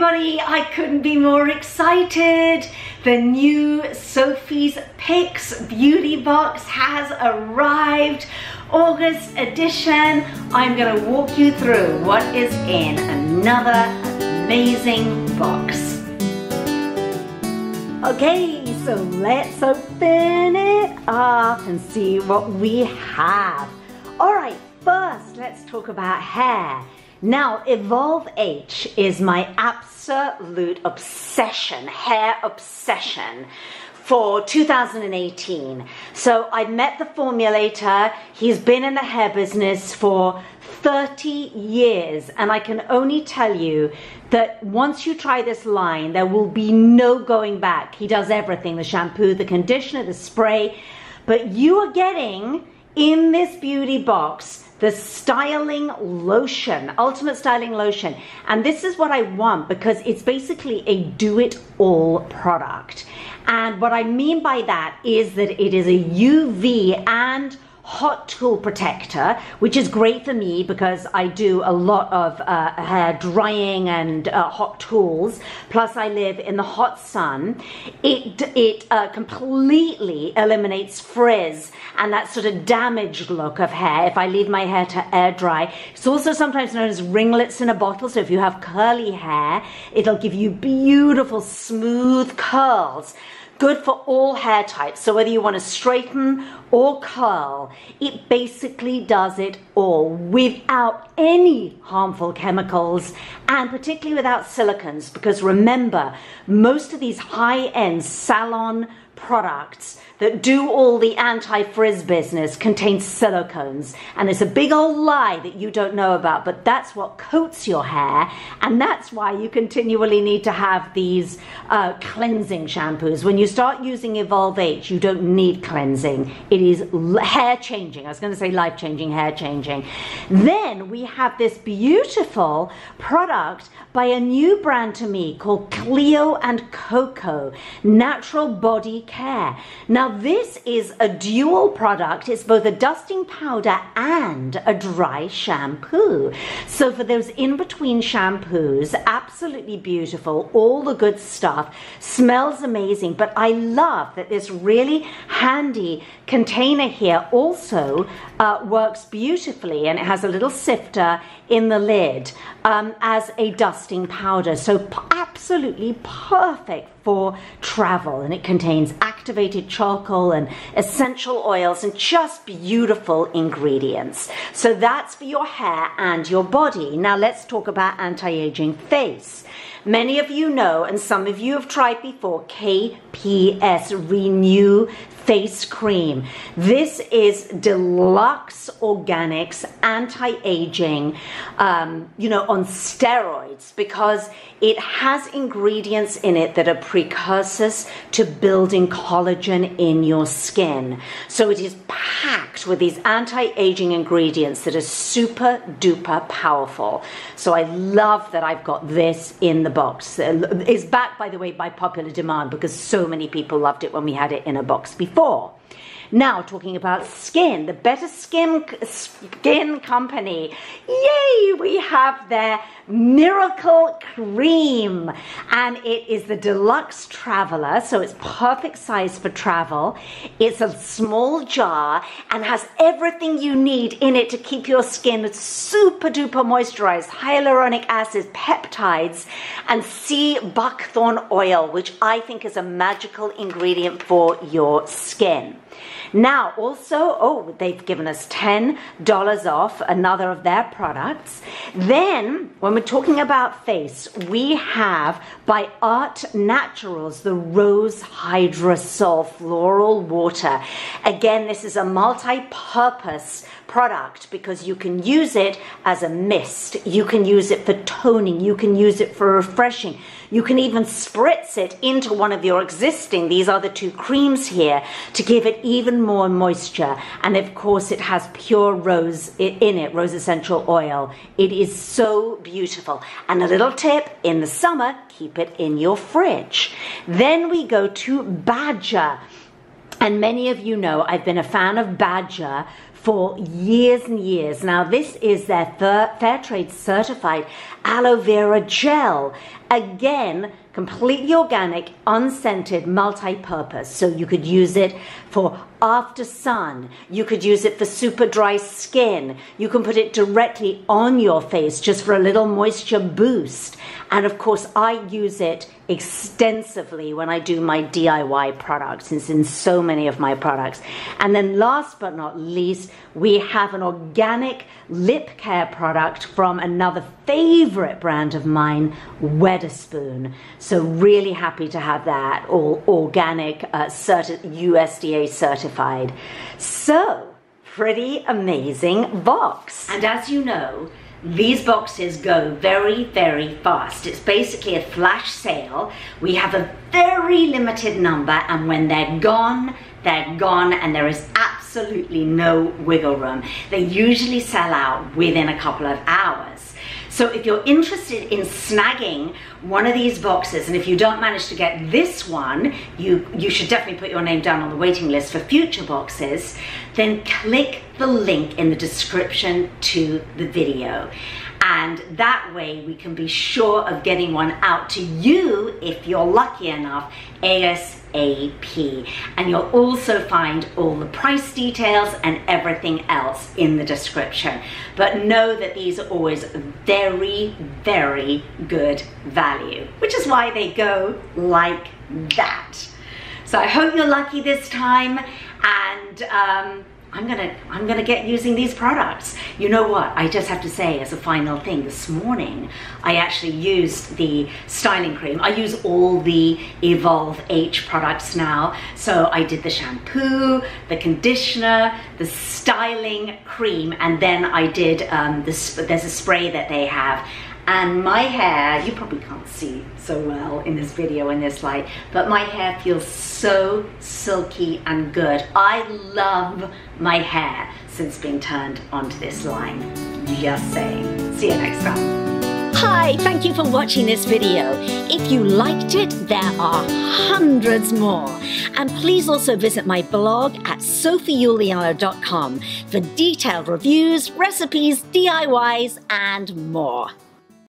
everybody, I couldn't be more excited. The new Sophie's Picks beauty box has arrived. August edition. I'm going to walk you through what is in another amazing box. Okay, so let's open it up and see what we have. Alright, first let's talk about hair. Now, Evolve H is my absolute obsession, hair obsession for 2018. So I met the formulator. He's been in the hair business for 30 years, and I can only tell you that once you try this line, there will be no going back. He does everything, the shampoo, the conditioner, the spray, but you are getting in this beauty box the styling lotion, ultimate styling lotion. And this is what I want because it's basically a do-it-all product. And what I mean by that is that it is a UV and hot tool protector, which is great for me because I do a lot of hair drying and hot tools. Plus I live in the hot sun. It completely eliminates frizz and that sort of damaged look of hair if I leave my hair to air dry. It's also sometimes known as ringlets in a bottle. So if you have curly hair, it'll give you beautiful smooth curls. Good for all hair types. So whether you want to straighten or curl, it basically does it all without any harmful chemicals and particularly without silicons, because remember, most of these high-end salon products that do all the anti-frizz business contain silicones, and it's a big old lie that you don't know about, but that's what coats your hair, and that's why you continually need to have these cleansing shampoos. When you start using Evolve H, you don't need cleansing. It is hair changing. I was going to say life changing, hair changing. Then we have this beautiful product by a new brand to me called Cleo and Coco Natural Body Care. Now this is a dual product. It's both a dusting powder and a dry shampoo. So for those in-between shampoos, absolutely beautiful, all the good stuff, smells amazing, but I love that this really handy container here also works beautifully, and it has a little sifter in the lid as a dusting powder. So absolutely perfect for travel, and it contains activated charcoal and essential oils and just beautiful ingredients. So that's for your hair and your body. Now let's talk about anti-aging face. Many of you know, and some of you have tried before, KPS Renew Face Cream. This is Deluxe Organics anti-aging, on steroids, because it has ingredients in it that are precursors to building collagen in your skin. So it is packed with these anti-aging ingredients that are super duper powerful. So I love that I've got this in the box. It's backed, by the way, by popular demand because so many people loved it when we had it in a box before. Now, talking about skin, the Better Skin Company, yay, we have their Miracle Cream, and it is the Deluxe Traveler, so it's perfect size for travel. It's a small jar and has everything you need in it to keep your skin super duper moisturized, hyaluronic acid, peptides, and sea buckthorn oil, which I think is a magical ingredient for your skin. Now also, they've given us $10 off another of their products. Then, when we're talking about face, we have by Art Naturals the Rose Hydrosol Floral Water. Again, this is a multi-purpose product because you can use it as a mist, you can use it for toning, you can use it for refreshing, you can even spritz it into one of your existing, these are the two creams here, to give it even more moisture. And of course it has pure rose in it, rose essential oil. It is so beautiful. And a little tip, in the summer, keep it in your fridge. Then we go to Badger. And many of you know I've been a fan of Badger for years and years. Now, this is their Fair Trade certified aloe vera gel. Again, completely organic, unscented, multi-purpose. So you could use it for after sun. You could use it for super dry skin. You can put it directly on your face just for a little moisture boost. And of course, I use it extensively when I do my DIY products. It's in so many of my products. And then last but not least, we have an organic lip care product from another favorite brand of mine, Wetherspoon. So really happy to have that, all organic, USDA certified. So, pretty amazing box. And as you know, these boxes go very, very fast. It's basically a flash sale. We have a very limited number, and when they're gone, and there is absolutely no wiggle room. They usually sell out within a couple of hours. So if you're interested in snagging one of these boxes, and if you don't manage to get this one, you should definitely put your name down on the waiting list for future boxes, then click the link in the description to the video. And that way we can be sure of getting one out to you, if you're lucky enough, ASAP. And you'll also find all the price details and everything else in the description. But know that these are always very, very good value, which is why they go like that. So I hope you're lucky this time, and I'm gonna get using these products. You know what? I just have to say, as a final thing, this morning I actually used the styling cream. I use all the Evolve H products now. So I did the shampoo, the conditioner, the styling cream, and then I did there's a spray that they have. And my hair, you probably can't see so well in this video in this light, but my hair feels so silky and good. I love my hair since being turned onto this line. Just saying. See you next time. Hi, thank you for watching this video. If you liked it, there are hundreds more. And please also visit my blog at sophieuliano.com for detailed reviews, recipes, DIYs, and more.